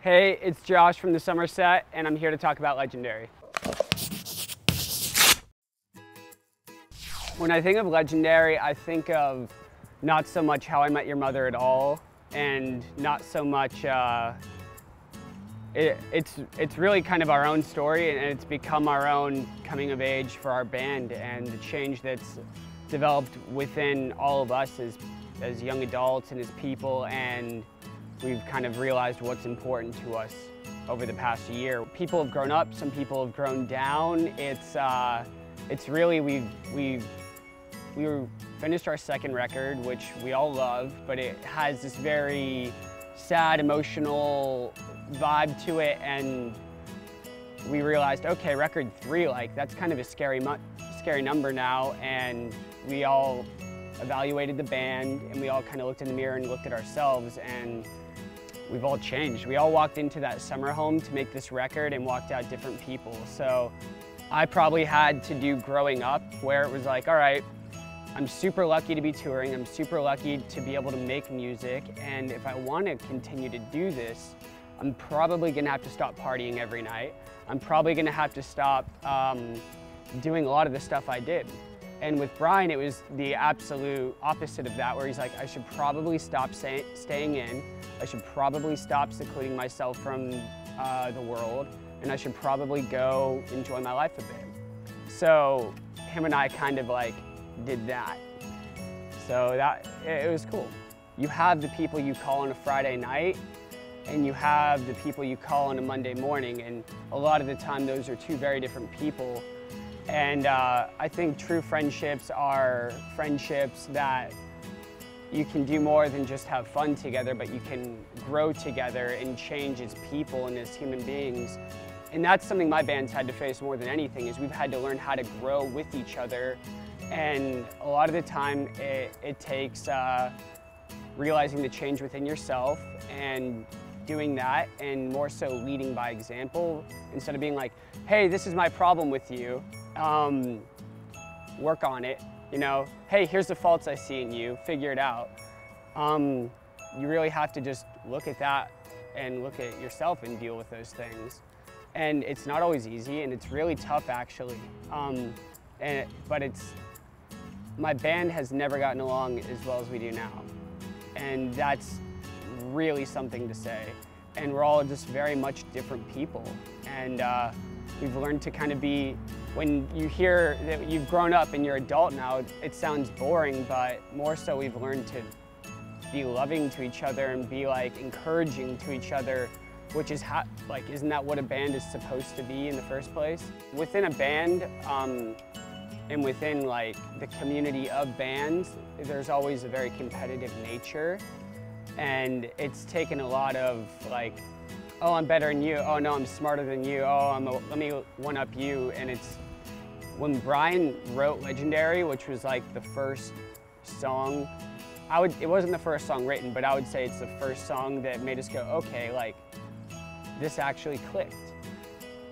Hey, it's Josh from the Somerset, and I'm here to talk about Legendary. When I think of Legendary, I think of not so much How I Met Your Mother at all, and not so much, it's really kind of our own story, and it's become our own coming of age for our band, and the change that's developed within all of us as young adults and as people, and we've kind of realized what's important to us over the past year. People have grown up, some people have grown down. It's really, we finished our second record, which we all love, but it has this very sad, emotional vibe to it, and we realized, okay, record 3, like that's kind of a scary number now, and we all evaluated the band, and we all kind of looked in the mirror and looked at ourselves, and we've all changed. We all walked into that summer home to make this record and walked out different people. So I probably had to do growing up where it was like, all right, I'm super lucky to be touring. I'm super lucky to be able to make music. And if I want to continue to do this, I'm probably going to have to stop partying every night. I'm probably going to have to stop doing a lot of the stuff I did. And with Brian, it was the absolute opposite of that, where he's like, I should probably stop staying in. I should probably stop secluding myself from the world, and I should probably go enjoy my life a bit. So him and I kind of like did that. So it was cool. You have the people you call on a Friday night, and you have the people you call on a Monday morning, and a lot of the time those are two very different people. And I think true friendships are friendships that you can do more than just have fun together, but you can grow together and change as people and as human beings. And that's something my band's had to face more than anything, is we've had to learn how to grow with each other. And a lot of the time it takes realizing the change within yourself and doing that, and more so leading by example, instead of being like, hey, this is my problem with you. Work on it, you know, hey, here's the faults I see in you, figure it out. You really have to just look at that and look at yourself and deal with those things. And it's not always easy, and it's really tough actually. But my band has never gotten along as well as we do now. And that's really something to say. And we're all just very much different people. And we've learned to kind of be, when you hear that you've grown up and you're adult now, it sounds boring, but more so we've learned to be loving to each other and be like encouraging to each other, which is like, isn't that what a band is supposed to be in the first place? Within a band, and within like the community of bands, there's always a very competitive nature. And it's taken a lot of like, oh, I'm better than you. Oh no, I'm smarter than you. Oh, let me one up you. And it's when Brian wrote Legendary, which was like the first song, it wasn't the first song written, but I would say it's the first song that made us go, okay, like this actually clicked.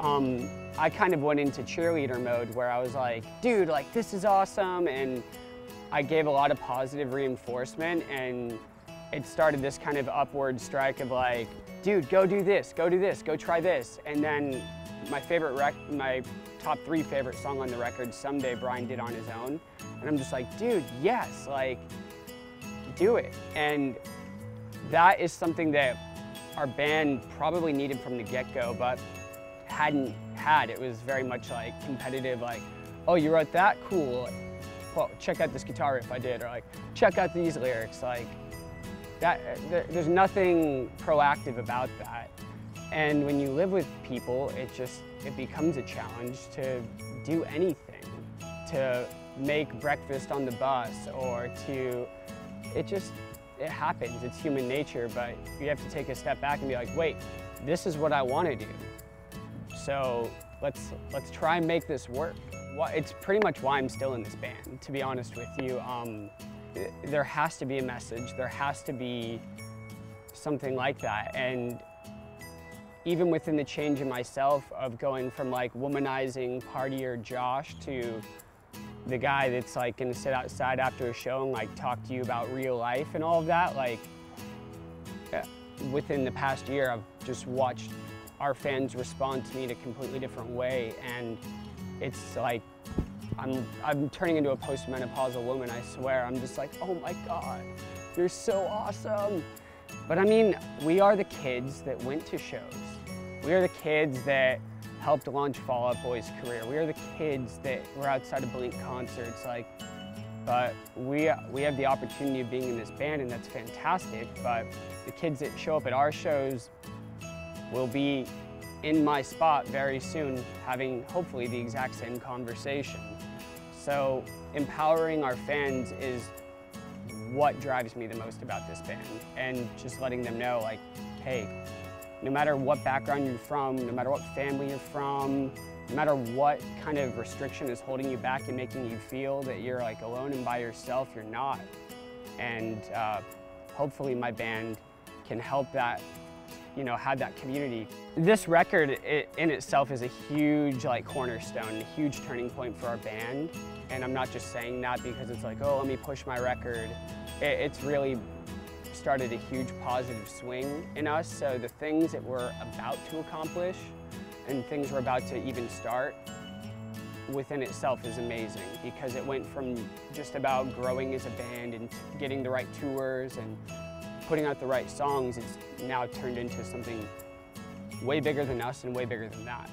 I kind of went into cheerleader mode where I was like, dude, like this is awesome. And I gave a lot of positive reinforcement, and it started this kind of upward strike of like, dude, go do this, go try this. And then my top 3 favorite song on the record, Someday, Brian did on his own. And I'm just like, dude, yes, like, do it. And that is something that our band probably needed from the get-go, but hadn't had. It was very much like competitive, like, oh, you wrote that? Cool. Well, check out this guitar riff I did, or like, check out these lyrics. Like, there's nothing proactive about that. And when you live with people, it becomes a challenge to do anything, to make breakfast on the bus, or it happens, it's human nature, but you have to take a step back and be like, wait, this is what I want to do. So let's try and make this work. It's pretty much why I'm still in this band, to be honest with you. There has to be a message, there has to be something like that. And even within the change in myself of going from like womanizing partier Josh to the guy that's like gonna sit outside after a show and like talk to you about real life and all of that, like within the past year, I've just watched our fans respond to me in a completely different way, and it's like I'm turning into a postmenopausal woman, I swear. I'm just like, oh my God, you're so awesome. But I mean, we are the kids that went to shows. We are the kids that helped launch Fall Out Boy's career. We are the kids that were outside of Blink concerts, but we have the opportunity of being in this band, and that's fantastic. But the kids that show up at our shows will be in my spot very soon, having hopefully the exact same conversation. So empowering our fans is what drives me the most about this band, and just letting them know, like, hey, no matter what background you're from, no matter what family you're from, no matter what kind of restriction is holding you back and making you feel that you're like alone and by yourself, you're not. And hopefully my band can help that, you know, have that community. This record in itself is a huge cornerstone, a huge turning point for our band. And I'm not just saying that because it's like, oh, let me push my record. It's really started a huge positive swing in us. So the things that we're about to accomplish and things we're about to even start within itself is amazing, because it went from just about growing as a band and getting the right tours and putting out the right songs. It's now turned into something way bigger than us and way bigger than that.